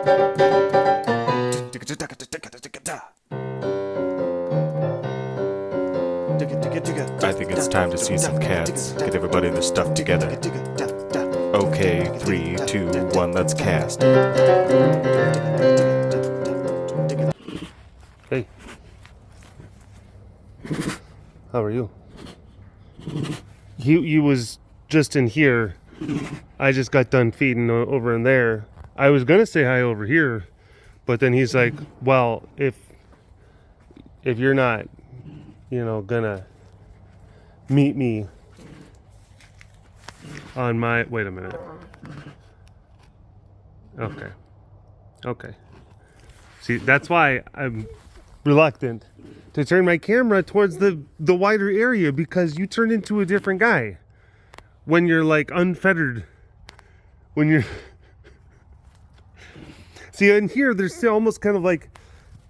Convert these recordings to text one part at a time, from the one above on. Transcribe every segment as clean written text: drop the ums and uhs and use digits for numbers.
I think it's time to see some cats. Get everybody their stuff together. Okay, 3, 2, 1, let's cast. Hey. How are you? He was just in here. I just got done feeding over in there. I was gonna say hi over here, but then he's like, well, if you're not, gonna meet me on my, wait a minute. Okay. See, that's why I'm reluctant to turn my camera towards the wider area, because you turn into a different guy when you're like unfettered. When you're see, in here there's still almost kind of like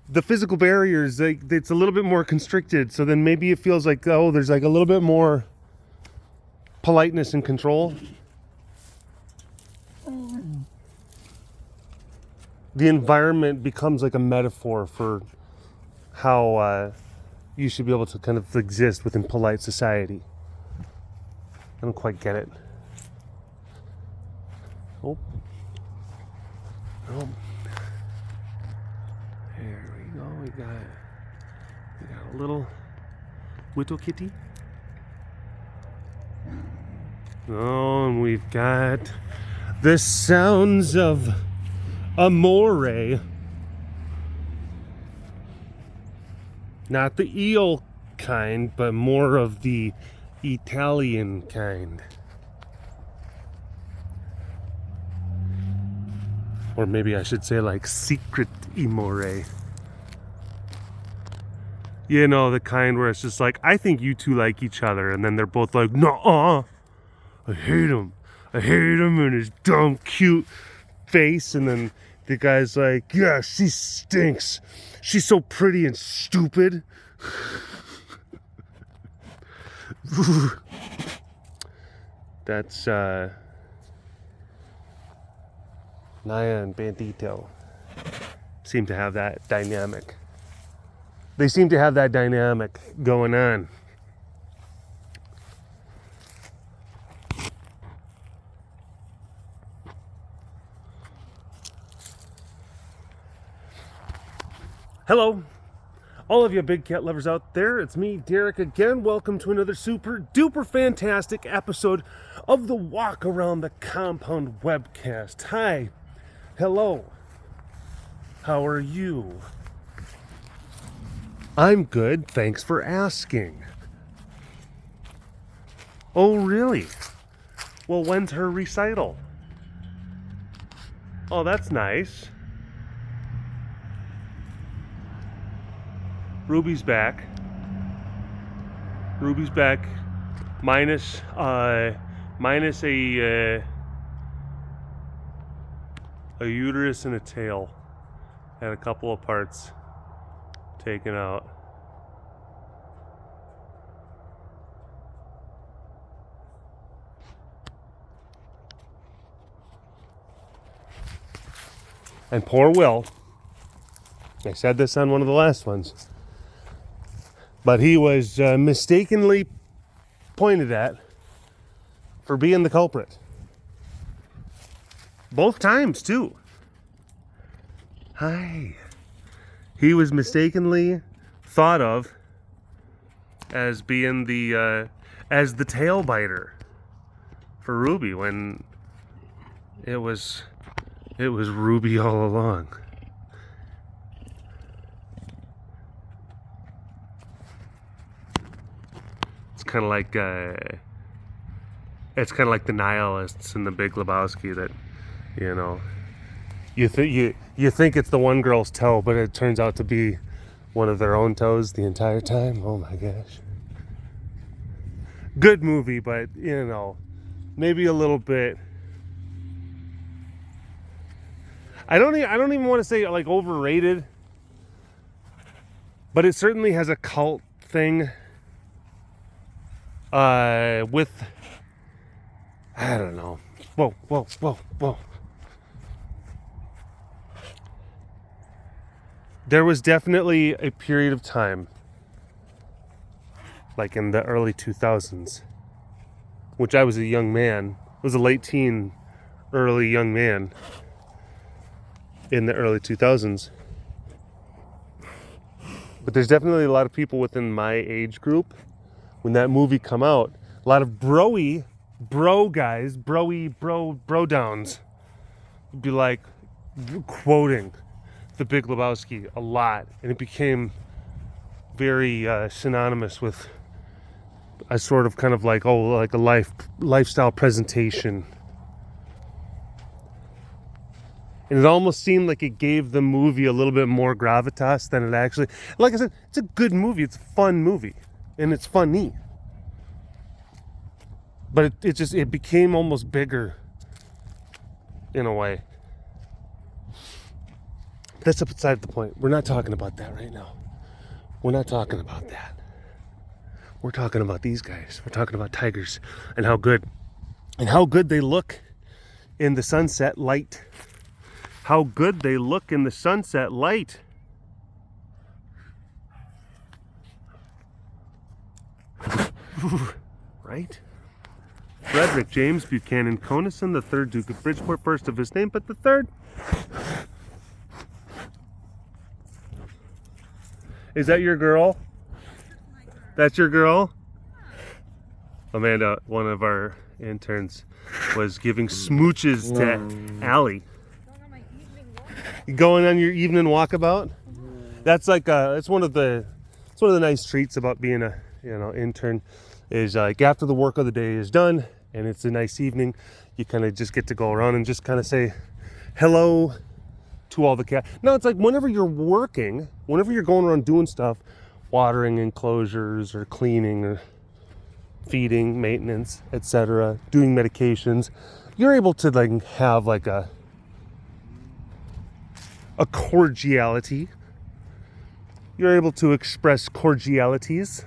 the physical barriers, like it's a little bit more constricted, so then maybe it feels like, oh, there's like a little bit more politeness and control. The environment becomes like a metaphor for how you should be able to kind of exist within polite society. I don't quite get it. Oh. There we go. We got a little kitty. Oh, and we've got the sounds of amore. Not the eel kind, but more of the Italian kind. Or maybe I should say like secret amore. You know, the kind where it's just like, I think you two like each other, and then they're both like, nuh-uh, I hate him and his dumb cute face, and then the guy's like, yeah, she stinks, she's so pretty and stupid. That's Naya and Bandito seem to have that dynamic. They seem to have that dynamic going on. Hello, all of you big cat lovers out there. It's me, Derek, again. Welcome to another super duper fantastic episode of the Walk Around the Compound webcast. Hi, hello, how are you? I'm good, thanks for asking. Oh, really? Well, when's her recital? Oh, that's nice. Ruby's back. Minus a uterus and a tail, and a couple of parts taken out. And poor Will, I said this on one of the last ones, but he was mistakenly pointed at for being the culprit. Both times, too. Hi. He was mistakenly thought of as being the tail biter for Ruby, when it was Ruby all along. It's kind of like the nihilists in the Big Lebowski, that you think it's the one girl's toe, but it turns out to be one of their own toes the entire time. Oh my gosh. Good movie, but maybe a little bit. I don't even want to say like overrated, but it certainly has a cult thing with, I don't know. Whoa. there was definitely a period of time, like in the early 2000s, which I was a young man. I was a late teen, early young man in the early 2000s. But there's definitely a lot of people within my age group, when that movie come out, a lot of bro guys, bro downs, would be like quoting the Big Lebowski a lot. And it became very synonymous with a sort of kind of like, like a lifestyle presentation. And it almost seemed like it gave the movie a little bit more gravitas than it actually... Like I said, it's a good movie. It's a fun movie. And it's funny. But it became almost bigger in a way. That's beside the point. We're not talking about that right now. We're not talking about that. We're talking about these guys. We're talking about tigers and how good they look in the sunset light. How good they look in the sunset light. Right? Frederick James Buchanan Conison, the third Duke of Bridgeport, first of his name, but the third. Is that your girl? That's your girl? Amanda, one of our interns, was giving smooches to Allie. You going on your evening walkabout? That's like it's one of the nice treats about being a intern, is like after the work of the day is done and it's a nice evening, you kind of just get to go around and just kind of say hello to all the cats. No, it's like whenever you're working, whenever you're going around doing stuff, watering enclosures or cleaning or feeding, maintenance, etc., doing medications, you're able to like have like a cordiality. You're able to express cordialities.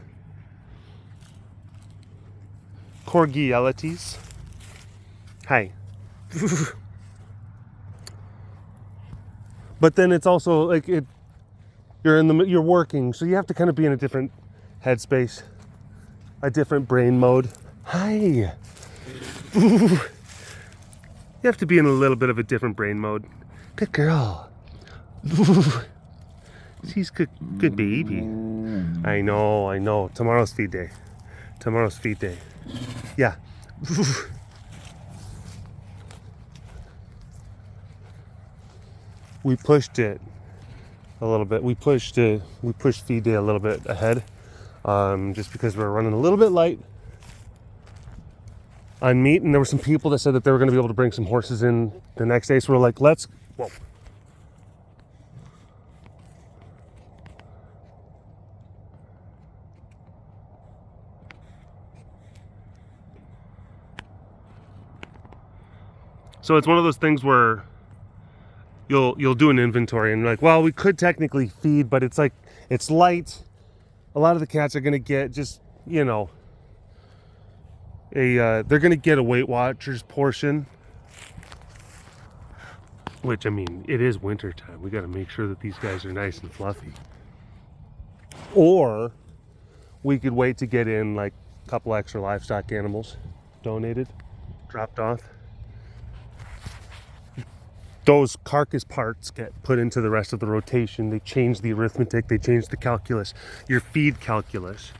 Hi. But then it's also like you're working, so you have to kind of be in a different headspace, a different brain mode. Hi. You have to be in a little bit of a different brain mode. Good girl. She's good baby. I know. Tomorrow's feed day. Yeah. We pushed it a little bit. We pushed feed day a little bit ahead, just because we're running a little bit light on meat, and there were some people that said that they were going to be able to bring some horses in the next day. So we're like, whoa. So it's one of those things where you'll do an inventory and you're like, well, we could technically feed, but it's like, it's light. A lot of the cats are going to get just, they're going to get a Weight Watchers portion, which, I mean, it is winter time. We got to make sure that these guys are nice and fluffy. Or we could wait to get in like a couple extra livestock animals donated, dropped off. Those carcass parts get put into the rest of the rotation. They change the arithmetic. They change the calculus. Your feed calculus.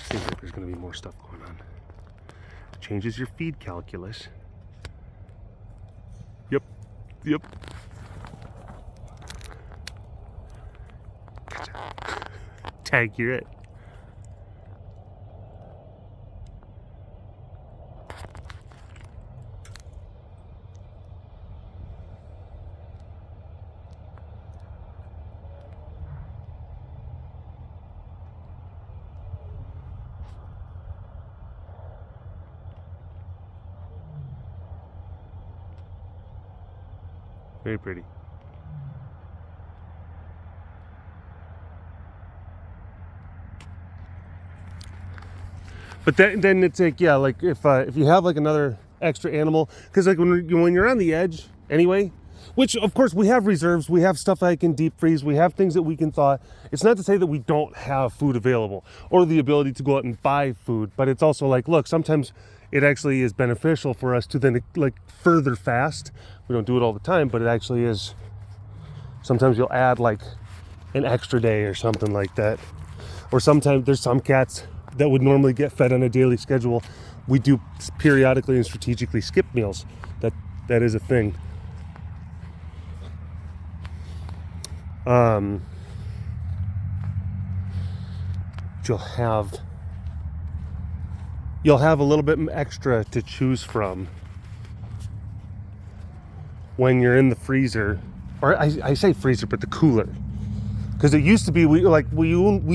Seems like there's going to be more stuff going on. It changes your feed calculus. Yep. Tag, you're it. Very pretty. But then it's like, yeah, like if you have like another extra animal, because like when you're on the edge anyway, Which, of course, we have reserves. We have stuff I can deep freeze. We have things that we can thaw. It's not to say that we don't have food available or the ability to go out and buy food. But it's also like, look, sometimes it actually is beneficial for us to then like further fast. We don't do it all the time, but it actually is. Sometimes you'll add like an extra day or something like that. Or sometimes there's some cats that would normally get fed on a daily schedule. We do periodically and strategically skip meals. That is a thing. You'll have a little bit extra to choose from when you're in the freezer, or I say freezer, but the cooler. Because it used to be, we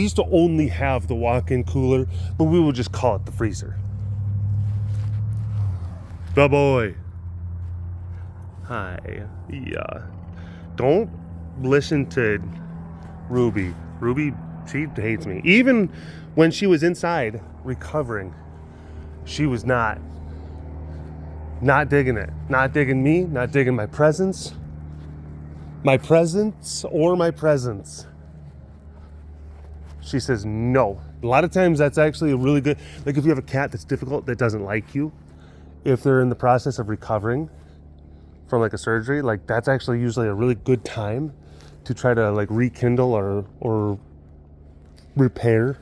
used to only have the walk-in cooler, but we would just call it the freezer. The boy. Hi. Yeah. Don't listen to Ruby. Ruby, she hates me. Even when she was inside recovering, she was not digging it. Not digging me, not digging my presence. My presence. She says no. A lot of times that's actually a really good, like if you have a cat that's difficult, that doesn't like you, if they're in the process of recovering from like a surgery, like that's actually usually a really good time to try to like rekindle or repair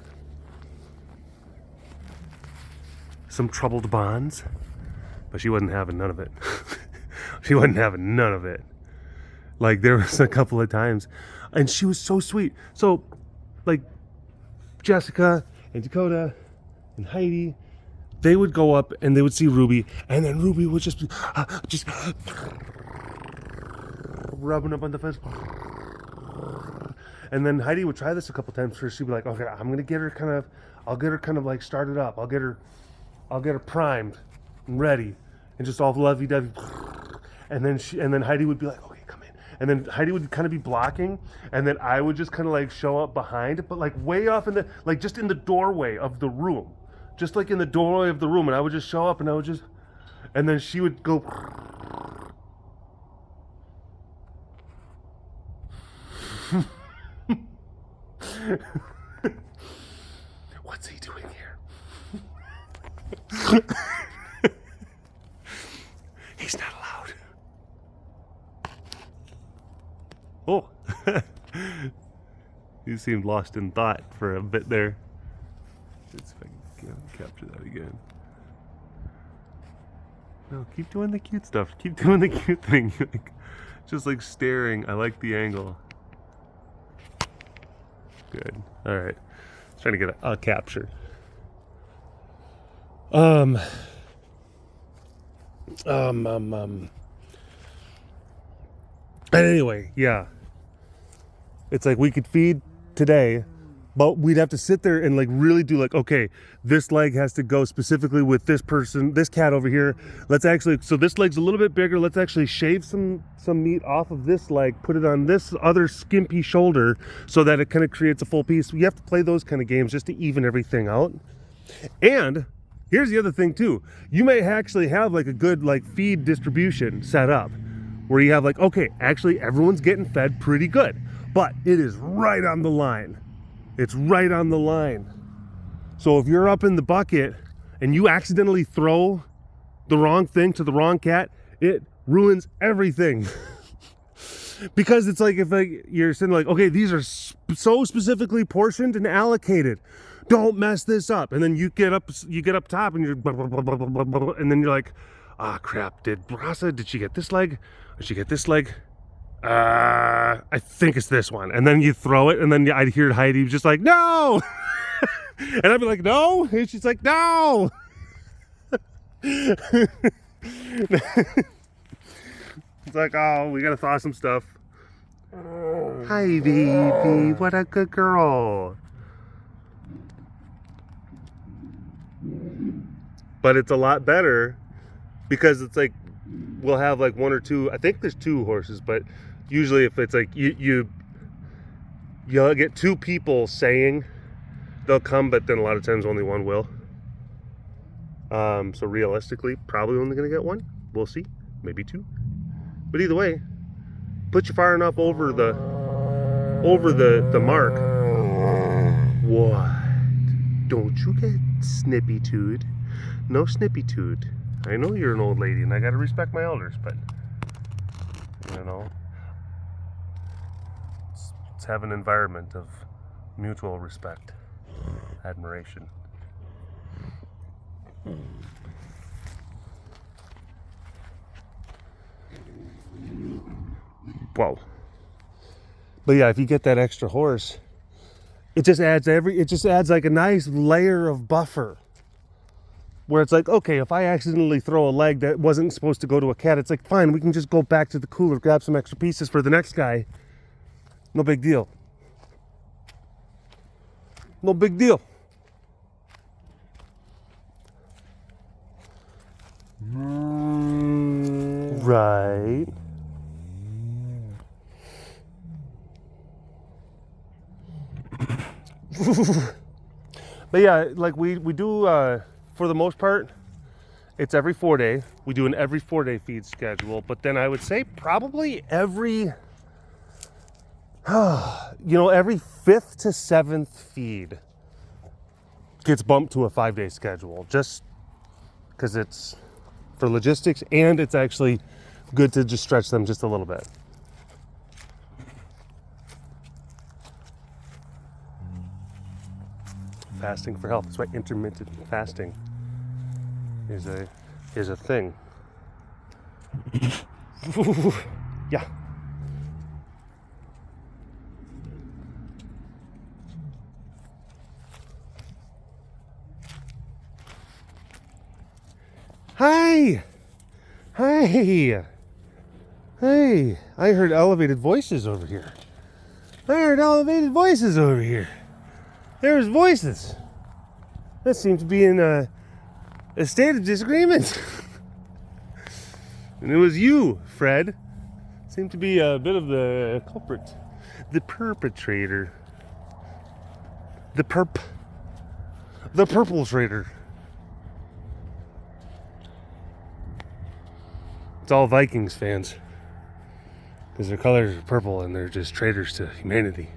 some troubled bonds. But she wasn't having none of it. She wasn't having none of it. Like there was a couple of times, and she was so sweet. So like Jessica and Dakota and Heidi, they would go up and they would see Ruby, and then Ruby would just rubbing up on the fence. And then Heidi would try this a couple times first. She'd be like, okay, I'll get her kind of like started up. I'll get her primed and ready and just all lovey-dovey. And then Heidi would be like, okay, come in. And then Heidi would kind of be blocking, and then I would just kind of like show up behind, but like way off in the, like just in the doorway of the room. Just like in the doorway of the room, and I would just show up, and and then she would go. What's he doing here? He's not allowed. Oh, you seemed lost in thought for a bit there. Let's see if I can capture that again. No, keep doing the cute stuff. Keep doing the cute thing. Just like staring. I like the angle. Good. All right. Trying to get a capture. Anyway, yeah. It's like we could feed today, but we'd have to sit there and like really do like, okay, this leg has to go specifically with this person, this cat over here. Let's actually, so this leg's a little bit bigger. Let's actually shave some meat off of this leg, put it on this other skimpy shoulder so that it kind of creates a full piece. You have to play those kind of games just to even everything out. And here's the other thing too. You may actually have like a good like feed distribution set up where you have like, okay, actually everyone's getting fed pretty good, but it is right on the line. It's right on the line. So if you're up in the bucket and you accidentally throw the wrong thing to the wrong cat, it ruins everything. Because it's like if like you're sitting like, okay, these are so specifically portioned and allocated. Don't mess this up. And then you get up top and you're and then you're like, ah, crap, did she get this leg? Did she get this leg? I think it's this one. And then you throw it, and then I'd hear Heidi just like, no! And I'd be like, no? And she's like, no! It's like, oh, we gotta thaw some stuff. Hi, baby, what a good girl. But it's a lot better because it's like, we'll have like one or two, I think there's 2 horses, but usually if it's like you'll get 2 people saying they'll come, but then a lot of times only one will. So realistically, probably only gonna get 1. We'll see, maybe 2. But either way, put you far enough over the mark. What? Don't you get snippy-tooed? No snippy-tooed. I know you're an old lady and I gotta respect my elders, but you know, let's have an environment of mutual respect, admiration. Whoa. But yeah, if you get that extra horse, it just adds like a nice layer of buffer. Where it's like, okay, if I accidentally throw a leg that wasn't supposed to go to a cat, it's like, fine, we can just go back to the cooler, grab some extra pieces for the next guy. No big deal. No big deal. Right. But yeah, like we do, for the most part, it's every 4 day. We do an every 4 day feed schedule, but then I would say probably every, every 5th to 7th feed gets bumped to a 5 day schedule, just because it's for logistics and it's actually good to just stretch them just a little bit. Fasting for health. That's why intermittent fasting is a thing. Yeah. Hi. Hey. Hey. I heard elevated voices over here. There's voices. That seems to be in a state of disagreement. And it was you, Fred. Seemed to be a bit of the culprit. The perpetrator. The purple trader. It's all Vikings fans. Because their colors are purple and they're just traitors to humanity.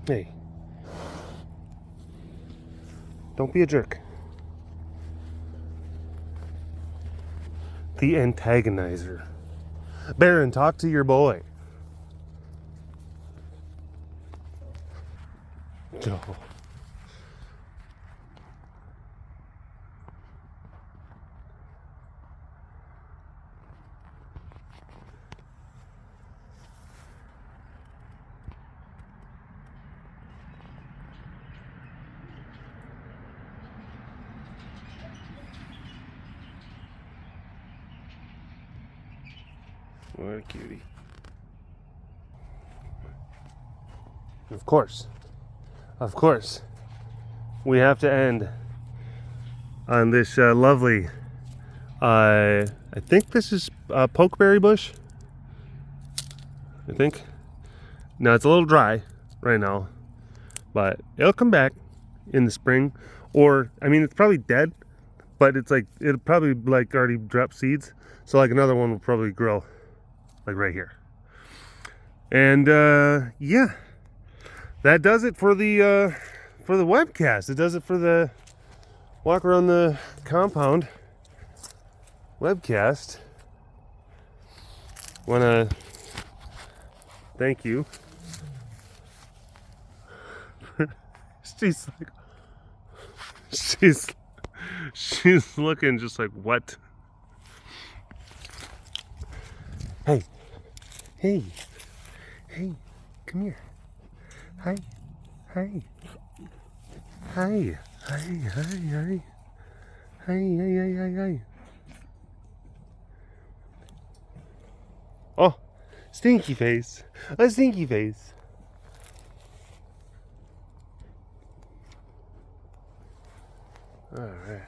Hey. Don't be a jerk. The antagonizer. Baron, talk to your boy. No. What a cutie. Of course, we have to end on this lovely, I think this is pokeberry bush. I think. Now it's a little dry right now, but it'll come back in the spring. Or, I mean, it's probably dead, but it's like, it'll probably like already drop seeds. So like another one will probably grow. Like right here. And yeah, that does it for the webcast. It does it for the walk around the compound webcast. Wanna thank you. she's looking just like, what? Hey, come here. Hi. Oh, stinky face. A stinky face. All right.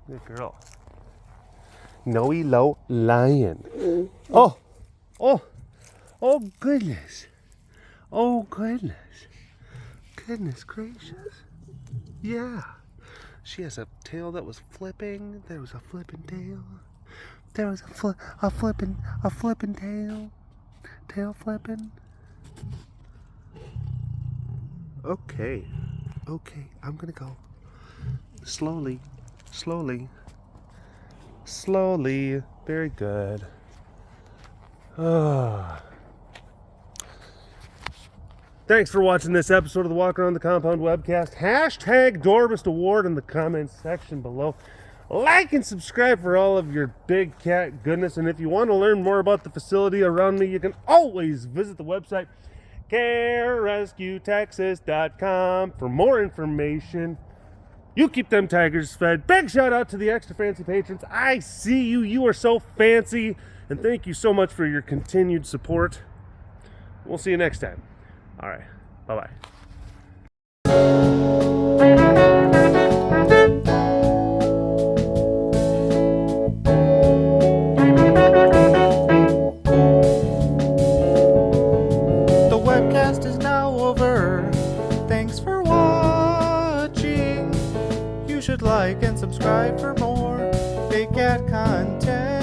Good girl. Noe low lion. Oh goodness. Goodness gracious. Yeah. She has a tail that was flipping. There was a flipping tail. There was a flipping tail. Tail flipping. Okay. Okay, I'm gonna go. Slowly. Slowly. Slowly. Very good. Thanks for watching this episode of the Walk Around the Compound webcast. Hashtag Dormist Award in the comments section below. Like and subscribe for all of your big cat goodness. And if you want to learn more about the facility around me, you can always visit the website carerescuetexas.com for more information. You keep them tigers fed. Big shout out to the extra fancy patrons. I see you. You are so fancy. And thank you so much for your continued support. We'll see you next time. All right. Bye-bye. The webcast is now over. Thanks for watching. You should like and subscribe for more Big Cat content.